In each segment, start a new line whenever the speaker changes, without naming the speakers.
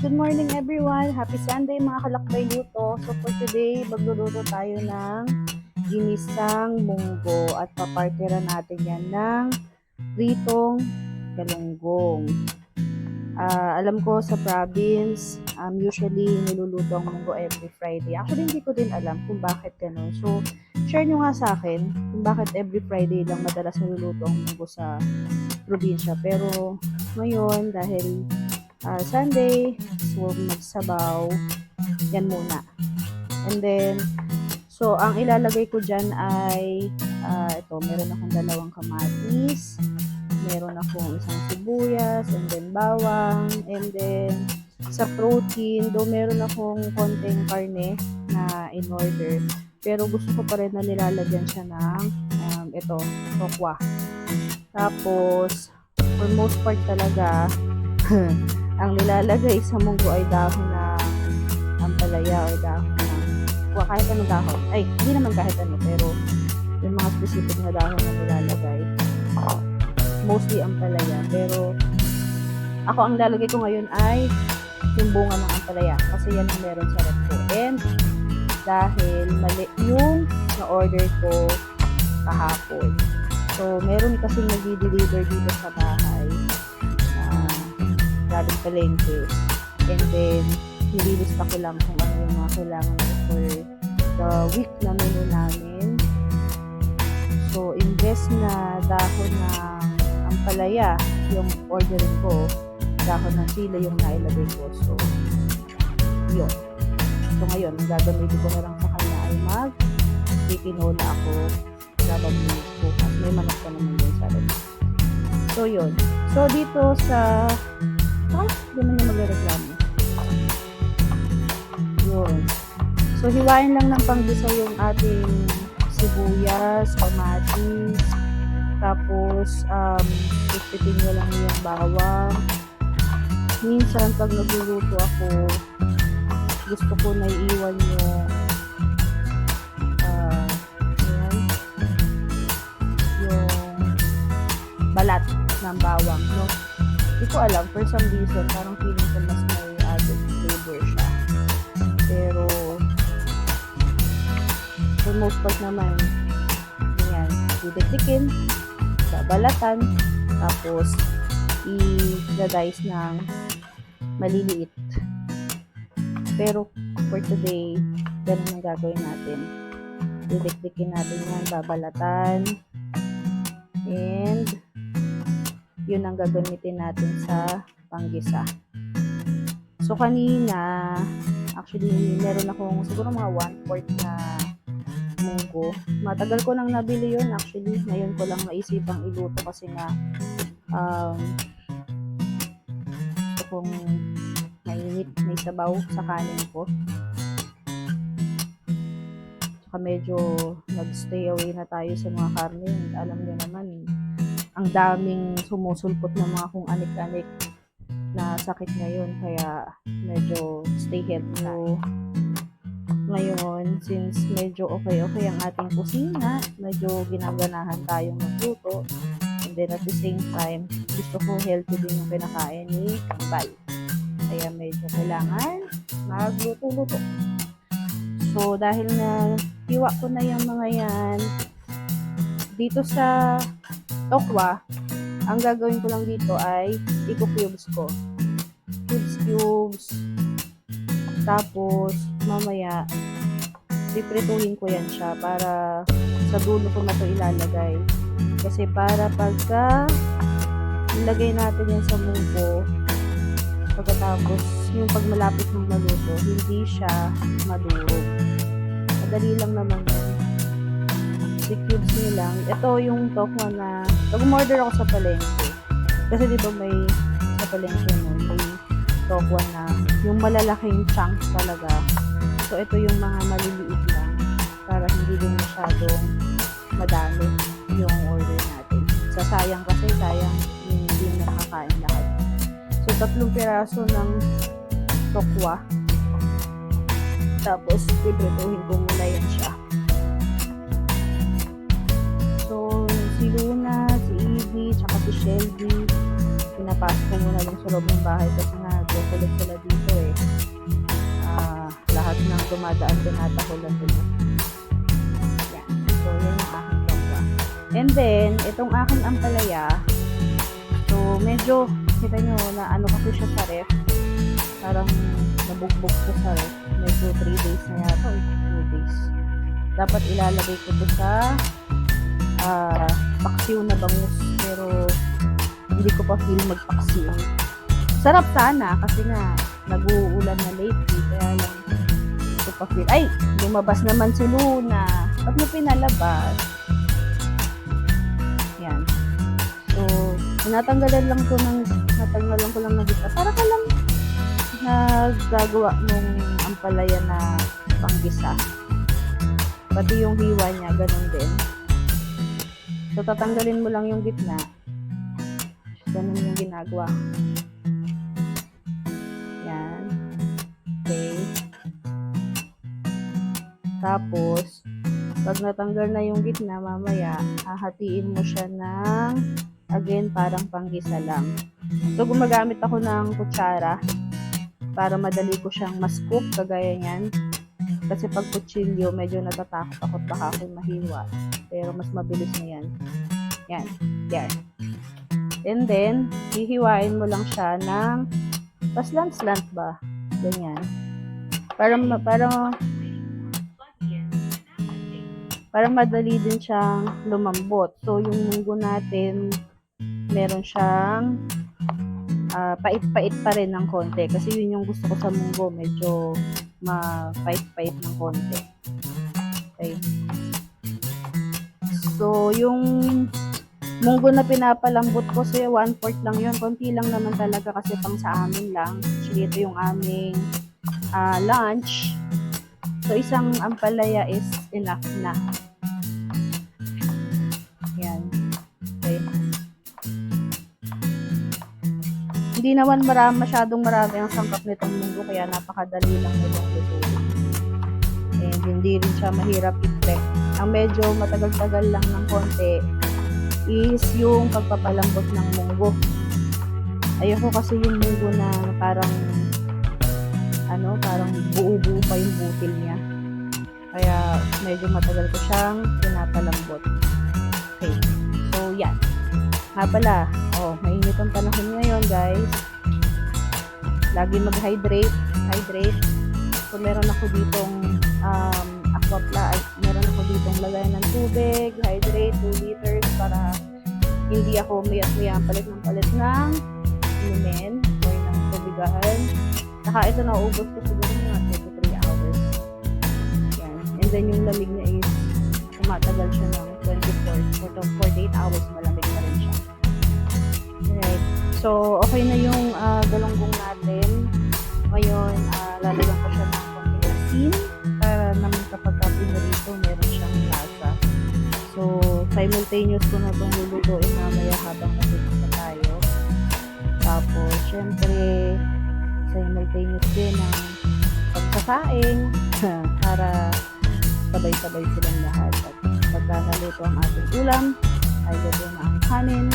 Good morning everyone! Happy Sunday mga kalakbay luto! So for today, magluluto tayo ng ginisang munggo at papartira natin yan ng pritong galunggong. Alam ko sa province, usually niluluto ang munggo every Friday. Actually, hindi ko din alam kung bakit ganun. So, share nyo nga sa akin kung bakit every Friday lang madalas niluluto ang munggo sa probinsya. Pero ngayon, dahil Sunday, so magsabaw, yan muna. And then, so ang ilalagay ko dyan ay, ito, meron akong dalawang kamatis, meron akong isang sibuyas, and then bawang, and then sa protein, though meron akong konting karne na in order, pero gusto ko pa rin na nilalagyan siya ng, ito, tokwa. Tapos, for most part talaga, ang nilalagay sa munggo ay dahon ng ampalaya o dahon ng kahit anong dahon. Ay, hindi naman kahit ano, pero yung mga specific na dahon na nilalagay. Mostly ampalaya. Pero ako ang nilalagay ko ngayon ay yung bunga ng ampalaya. Kasi yan ang meron sa ref ko. And dahil mali yung na-order ko kahapon. So, meron kasing nag-deliver dito sa bahay. Galing palengke. And then, nililista ko lang kung ano yung mga kailangan ko for the week na menu namin. So, imbes na dahon ng ampalaya yung ordering ko, dahon ng sila yung nailagay ko. So, yun. So, ngayon, gagamitin ko na lang sa kanya ay titinola ako labang bukas. May manok pa naman yun sa rin. So, yun. So, dito sa hindi man niya magreklamo. Yun. So, hiwain lang ng panggisa yung ating sibuyas, kamatis, tapos, ipitin nyo lang yung bawang. Minsan, pag nagluluto ako, gusto ko na iiwan yung balat ng bawang, no? Hindi ko alam, for some reason, parang feeling ko mas may added flavor siya. Pero, for most part naman, ganyan, didikdikin, babalatan, tapos, i-dice ng maliliit. Pero, for today, ganun ang gagawin natin. Didikdikin natin yan, babalatan, and yun ang gagamitin natin sa panggisa. So, kanina, actually, meron akong siguro mga 1/4 na munggo. Matagal ko nang nabili yun, actually. Ngayon ko lang naisipang iluto kasi nga gusto kong mainit, may sabaw sa kanin ko. Saka medyo nag-stay away na tayo sa mga karne. Alam niyo naman, ang daming sumusulpot ng mga kung anik-anik na sakit ngayon, kaya medyo stay healthy na. Ngayon, since medyo okay ang ating kusina, medyo ginaganahan tayong magluto, and then at the same time, gusto ko healthy din yung kinakain ni Kambal. Kaya medyo kailangan magluto-luto. So, dahil na hiwa ko na yung mga yan, dito sa tokwa, ang gagawin ko lang dito ay i-cubes ko. Cubes. Tapos, mamaya, piprituhin ko yan siya para sa dulo ko na ito ilalagay. Kasi para pagka ilagay natin yan sa munggo, pagkatapos, yung pag malapit ng maluto, hindi siya madurog. Madali lang naman yun. Cubes nyo lang. Ito yung tokwa na nag-order ako sa palengke. Kasi di ba may sa palengke nun, may tokwa na yung malalaking chunks talaga. So ito yung mga maliliit lang para hindi din masyadong madami yung order natin. Sayang kasi hindi na nakakain lahat. So 3 piraso ng tokwa. Tapos ibrituhin ko muna yan siya. Si Luna, si Evie, tsaka si Shelby, pinapasok ko muna lang sa loob ng bahay kasi nga makukulit sila dito eh. Lahat ng dumadaan tinatakulan nila. Yan. So, yan yung aking tokwa. And then, itong aking ampalaya, so, medyo, kita nyo na ano kasi siya sa ref. Parang nabugbog siya sa ref. Medyo 3 days na yata, 2 days. Dapat ilalagay ko ito sa paksiw na bangus. Pero, hindi ko pa feel magpaksiw. Sarap sana kasi nga nag-uulan na lately. Kaya lang, hindi ko pa feel. Ay! Lumabas naman si Luna. Ba't mo pinalabas? Yan. So, natanggalan ko lang ng gita. Para ka lang nagagawa nung ampalaya na panggisa. Pati yung hiwa niya, ganun din. So, tatanggalin mo lang yung gitna. Ganun yung ginagawa. Yan. Okay. Tapos, pag natanggal na yung gitna, mamaya, hahatiin mo siya ng, again, parang panggisa lang. So, gumagamit ako ng kutsara para madali ko siyang ma-scoop, kagaya niyan. Kasi pag kutsilyo, medyo natatakot ako baka ako'y mahiwa. Pero mas mabilis na yan. Yan. Yan. And then, hihiwain mo lang siya ng paslant-slant ba? Ganyan. Para madali din siyang lumambot. So, yung munggo natin, meron siyang pait-pait pa rin ng konti. Kasi yun yung gusto ko sa munggo. Medyo mapait-pait ng konti. Okay. So, yung munggo na pinapalambot ko, so 1/4 lang yun. Konti lang naman talaga kasi pang sa amin lang. Actually, ito yung aming lunch. So, isang ampalaya is enough na. Yan. Okay. Hindi naman masyadong marami ang sangkap nitong munggo, kaya napakadali lang nitong lutuin. And hindi rin siya mahirap i-prep. Ang medyo matagal-tagal lang ng konti is yung pagpapalambot ng munggo. Ayoko kasi yung munggo na parang buo-buo pa yung butil niya. Kaya medyo matagal ko siyang pinapalambot. Okay. So, yan. Nga pala, mainit ang panahon ngayon, guys. Lagi mag-hydrate. Hydrate. So, meron ako ditong meron ako ditong lagayan ng tubig, hydrate, 2 liters para hindi ako mayat-maya palit ng inumin o ng tubigan. Saka ito naubos ko siguro mga 23 hours. Yan. And then yung lamig niya is tumatagal siya ng 48 hours, malamig na rin siya. Alright. So, okay na yung galunggong natin. Ngayon, lalagyan ko siya ng konting asin para naman kapag pinurito, meron siyang lasa. So, simultaneous ko na itong lulutuin mamaya habang nagpipita tayo. Tapos, syempre, simultaneous din ang pagsasaing para sabay-sabay silang lahat. At pagka naluto ang ating ulam, ay gagawin na ang kanin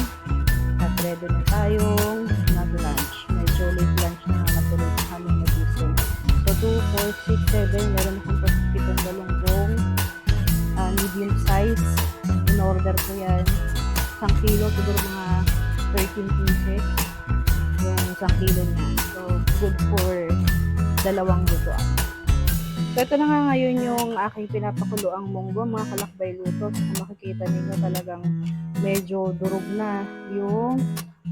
at ready na tayong mag-lunch. Medyo late lunch na natulog kami nagising. So, 2, 4, 6, 7, meron akong 7 galunggong medium size. In-order ko yan. 1 kilo, siguro mga 13 pieces. Yung 1 kilo niya. So, good for 2 lutuan. So, ito na nga ngayon yung aking pinapakuloang munggo, mga kalakbay luto. So, kung makikita ninyo talagang medyo durog na yung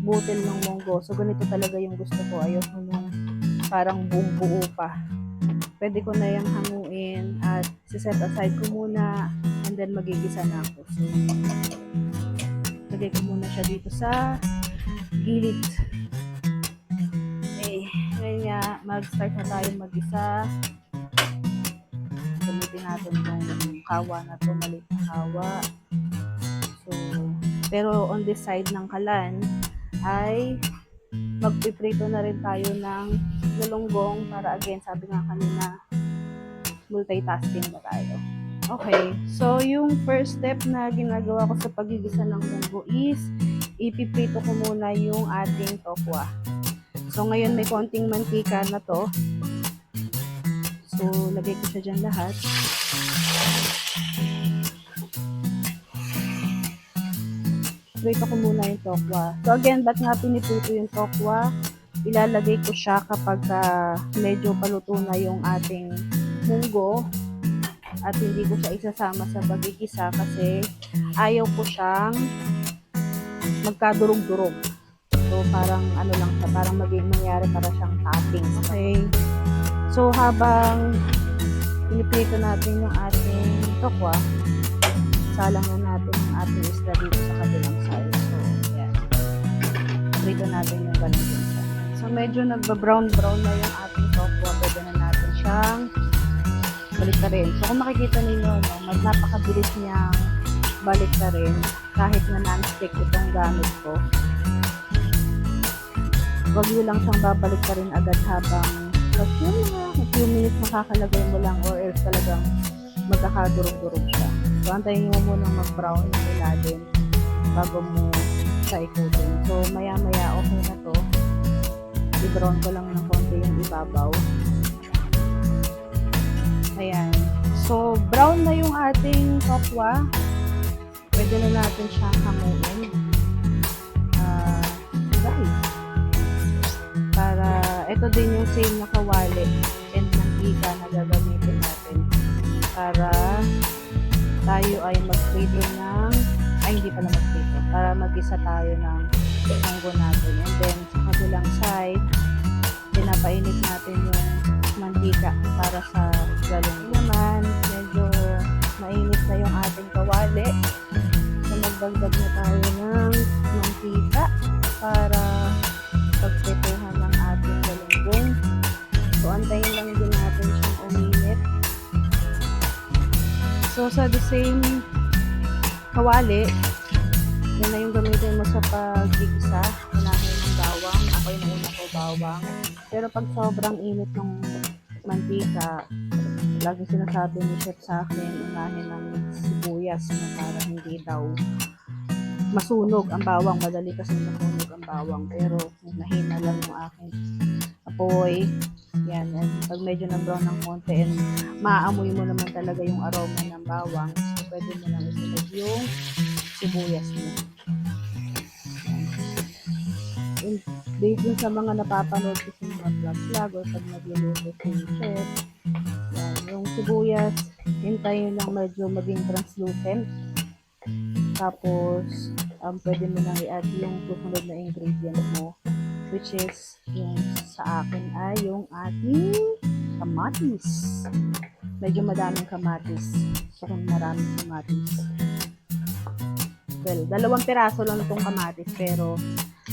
butil ng munggo. So, ganito talaga yung gusto ko. Ayoko nung parang buo pa. Pwede ko na yung hanguin at siset aside ko muna and then magigisa na ako. So, lagay ko muna siya dito sa gilid. Okay, ngayon nga, mag-start na tayo mag-isa. Gamitin natin yung kawa na to, maliit na kawa. So, pero on this side ng kalan ay magpiprito na rin tayo ng galunggong para again, sabi nga kanina, multitasking na tayo. Okay, so yung first step na ginagawa ko sa pagigisa ng munggo is ipiprito ko muna yung ating tokwa. So, ngayon may konting mantika na to. So, lagay ko siya dyan lahat. Prito ko muna yung tokwa. So, again, ba't nga pinipito yung tokwa? Ilalagay ko siya kapag medyo paluto na yung ating munggo at hindi ko siya isasama sa pagigisa kasi ayaw ko siyang magkadurog-durog. So, parang ano lang siya, parang mangyari para siyang topping. Okay. So, habang pinipito natin yung ating tokwa, salang na natin yung ating isda dito sa kabilang side. So, yan. Prito natin yung ganun din siya. So, medyo nagba-brown-brown na yung ating tokwa. Pwede na natin siyang balik na rin. So, kung makikita ninyo, no, napakabilis niyang balik na rin kahit na non-stick itong gamit ko. Huwag nyo lang siyang babalik ka rin agad habang a few minutes makakalagay mo lang or else talagang magkakadurog-durog siya. So, antayin nyo munang mag-brown yung ilalim bago mo siya ikutin. So, maya-maya okay na to. I-brown ko lang ng konti yung ibabaw. Ayan. So, brown na yung ating tokwa. Pwede na natin siyang hanguin. Para, ito din yung same na kawali and mantika na gagamitin natin para tayo ay mag-prito ng, hindi pala mag-prito, para mag-isa tayo ng munggo natin. And then, sa kabilang side, pinapainit natin yung mantika para sa galong naman. Medyo mainit na yung ating kawali. So, magdagdag na tayo ng mantika para pagprituhan ng ating galunggong. So, antayin lang din natin siyang uminit. So, sa the same kawali, yun na yung gamitin mo sa pag-igisa. Unahin ng bawang. Ako yung una ko bawang. Pero pag sobrang init ng mantika, lagi sinasabi ni chef sa akin, unahin ng sibuyas na para hindi daw masunog ang bawang. Madali kasi masunog ang bawang. Pero mahina lang yung aking apoy. Yan. And pag medyo na-brown ng konti and maaamoy mo naman talaga yung aroma ng bawang, so pwede mo lang isunod yung sibuyas mo. And based dun sa mga napapanood ko sa mga vlog or pag nagluluto si chef, yan, yung sibuyas, hintayin lang medyo maging translucent. Tapos, pwede mo nang i-add yung susunod na ingredient mo, which is, yung sa akin ay yung ating kamatis. Medyo madaming kamatis. So, kung maraming kamatis. Well, 2 piraso lang itong kamatis, pero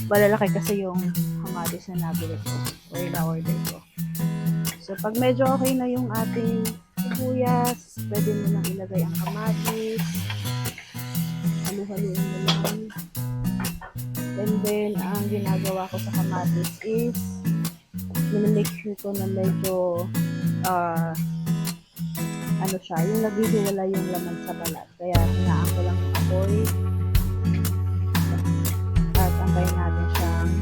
malalaki kasi yung kamatis na nabili ko or na-order ko. So, pag medyo okay na yung ating sibuyas, pwede mo nang ilagay ang kamatis. Halu-haluin mo lang. And then, ang ginagawa ko sa kamatis is minimake sure ko na medyo ano siya, yung naghihiwala yung laman sa balat. Kaya hinaan ko lang yung apoy at antayin natin siyang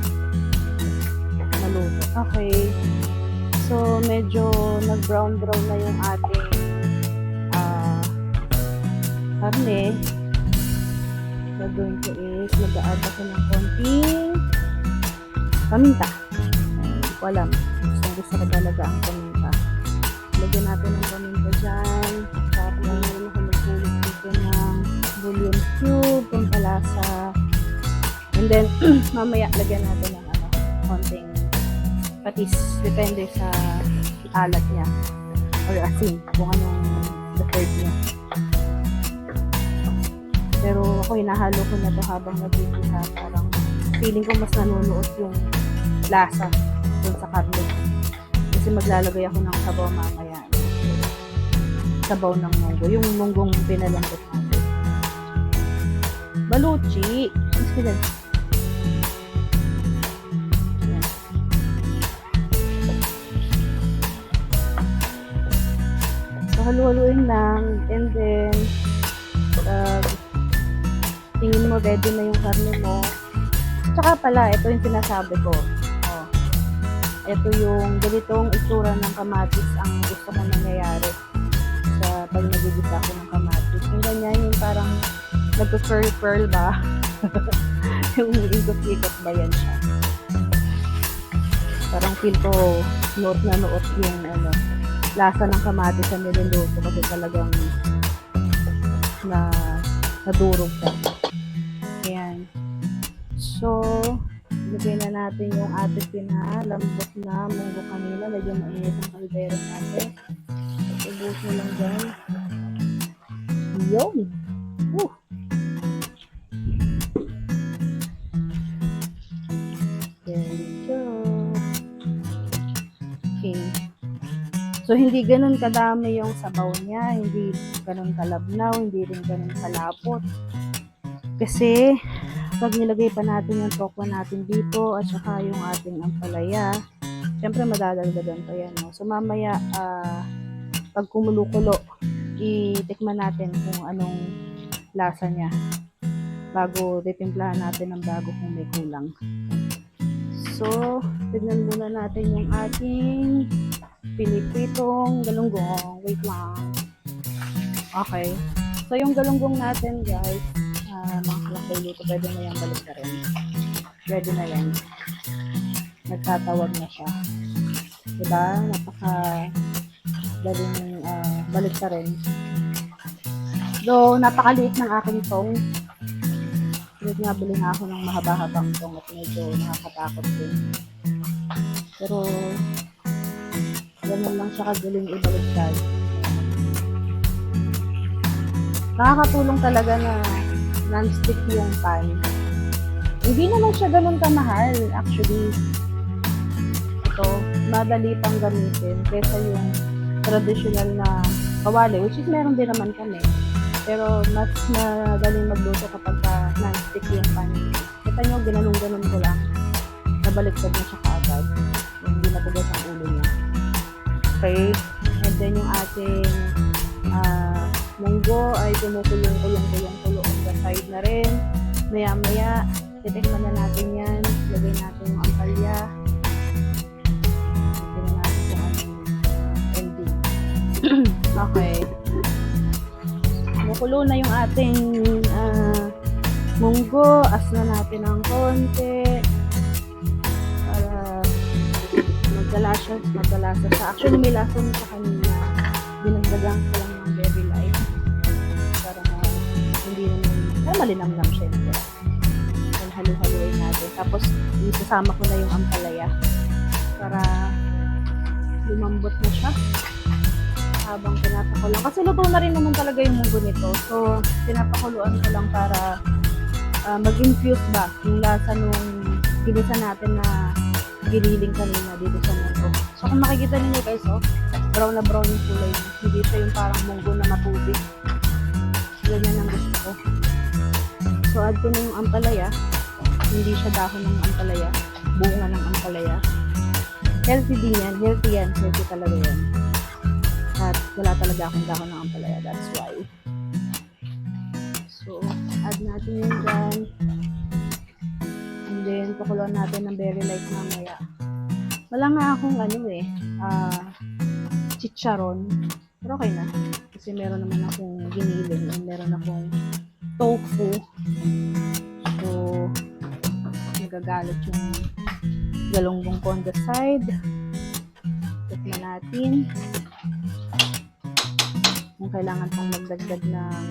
maluto. Okay. So, medyo nag-brown-brown na yung ating karne. Gagawin ko is mag-a-add ako ng konting paminta. Hindi ko alam. Gusto ko talaga ang paminta. Lagyan natin ng paminta dyan. Tapos meron ako magpulot dito ng bouillon cube, pampalasa. And then, mamaya lagyan natin ng konting patis. Depende sa alat niya. Or asin, kung anong preferred niya. Pero ako hinahalo ko na to habang nagigisa. Parang feeling ko mas nanunuot yung lasa dun sa karne. Kasi maglalagay ako ng sabaw mamaya. Sabaw ng munggo. Yung munggong pinalambot natin. Baluchi. Mas kailan. So, halu-haluin lang. And then, tingin mo ready na yung karne mo. Tsaka pala, ito yung sinasabi ko. Oh, ito yung ganitong itsura ng kamatis ang gusto ko nangyayari sa pag nagigisa ko ng kamatis. Yung ganyan, yung parang nagka-curl ba? Yung ikot-ikot ba yan siya? Parang feel ko noot na noot yung lasa ng kamatis sa niluluto kasi talagang nadurog ka. Ayan. So, ilagay na natin yung ating pinalambot na munggo kanina. Medyo mainit ang kaldero natin. Ubus mo lang dyan. Yun! There we go. Okay. So, hindi ganun kadami yung sabaw niya. Hindi ganun kalabnaw. Hindi rin ganun kalapot. Kasi, pag nilagay pa natin yung tokwa natin dito at saka yung ating ampalaya, syempre madadagdagan pa yan. No? So, mamaya, pag kumulo-kulo, itikman natin kung anong lasa niya bago titimplahan natin ng bago kung may kulang. So, tignan muna natin yung ating pinipritong galunggong. Wait lang. Okay. So, yung galunggong natin, guys, mga kalakbay dito, pwede na yung balik na rin. Ready na yan. Nagtatawag na siya. Diba? Daling balik na rin. So, napakaliit ng aking tong. Hindi nga bili nga ako ng mahaba-habang tong at medyo nakakatakot din. Pero, ganun lang siya kagaling ibaliktad. Nakakatulong talaga na non-stick yung pan. Hindi naman siya ganun kamahal. Actually, ito, madali pang gamitin kaysa yung traditional na kawali, which is meron din naman kami. Pero mas madaling magluto kapag non-stick yung pan. Kita nyo, ginanong-ganon ko lang. Nabaliktad na siya kaagad. Hindi natugas ang ulo niya. Okay. And then yung ating munggo ay kumukulong-kulong-kulong on the side na rin. Maya-maya, titikman na natin yan. Lagay natin yung ampalya. Titikman natin kung anong ending. Okay. Kumukulo na yung ating munggo. As na natin ng konti para magkalasa siya. Actually, may lasa mo sa kanina. Binagdagan ko lang ng very light para hindi naman malinamnam syempre. Then halu-haluin natin. Tapos isasama ko na yung ampalaya para lumambot na siya habang pinapakulo. Kasi luto na rin naman talaga yung munggo nito. So, pinapakuluan ko lang para mag-infuse ba yung lasa nung ginisa natin na giniling kanina dito sa munggo. So, kung makikita niyo guys, brown na brown yung kulay. Hindi siya yung parang munggo na matubig. Ganyan ang gusto ko. So, add ko na yung ampalaya. Hindi siya dahon ng ampalaya. Bunga ng ampalaya. Healthy din yan. Healthy yan. Healthy talaga yan. At wala talaga akong dahon ng ampalaya. That's why. So, add natin yun dyan. And then, pakuluan natin ng very light mamaya. Wala nga akong chicharon. Pero okay na. Kasi meron naman akong giniling and meron akong tofu. So, nagagalit yung galunggong ko on the side. Tikman natin. Kung kailangan pang magdagdag ng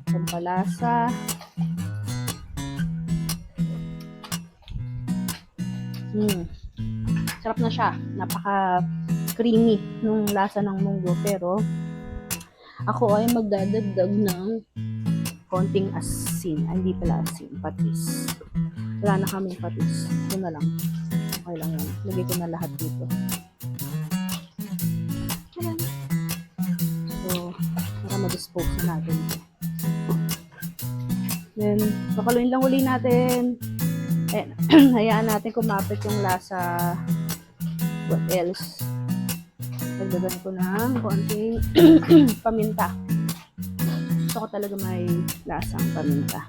pampalasa. Sarap na siya. Napaka-creamy nung lasa ng munggo. Pero, ako ay magdadagdag ng konting asin. Hindi pala asin. Patis. Wala na kaming patis. Ito na lang. Okay lang yan. Lagay ko na lahat dito. So, para ma-dispose na natin. Then, pakaluin lang uli natin. Hayaan natin kumapit yung lasa. What else? Dagdagan ko ng konting paminta. Gusto ko talaga may lasang paminta.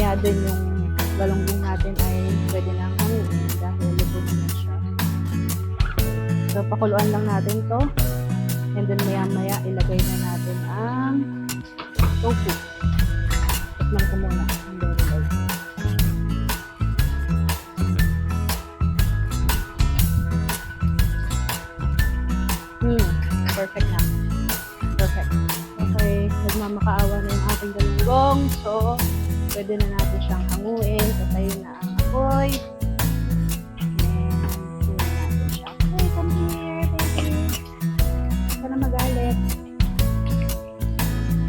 maya din yung galunggong natin ay pwede na hanguin dahil luto na siya. So, pakuluan lang natin to. And then maya ilagay na natin ang tofu. Tikman ko muna. And then, perfect na. Perfect. Okay, nagmamakaawa na yung ating galunggong. So, pwede na natin siyang hanguin. Patayin na ang apoy. And, tingnan natin siya. Hey, come here, baby. Huwag ka na magalit.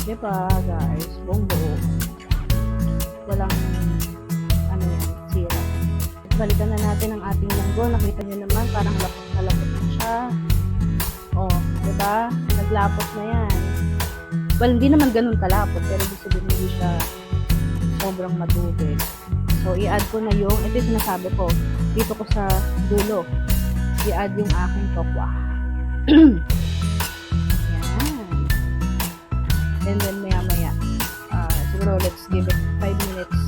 Diba, guys? Buong buo. Walang, ano yan, sira. Balikan na natin ang ating munggo. Nakita nyo naman, parang lapot na siya. Oh, diba? Naglapot na yan. Well, hindi naman ganun kalapot, pero gusto din hindi siya sobrang matubig. So, i-add ko na yung, ito yung sinasabi ko, dito ko sa dulo, i-add yung aking tokwa. Yan. And then, maya-maya, siguro let's give it 5 minutes.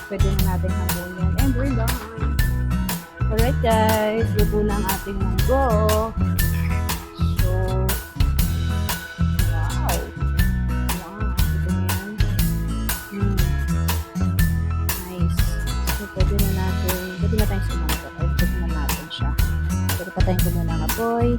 Pwede na natin hanguin yan. And we're done. Alright guys, luto na ang ating munggo. So, wow. Wow, ito na yan. Nice. So, pwede na tayong sumanto. Pwede na natin siya. Pero patayin ko muna ang apoy.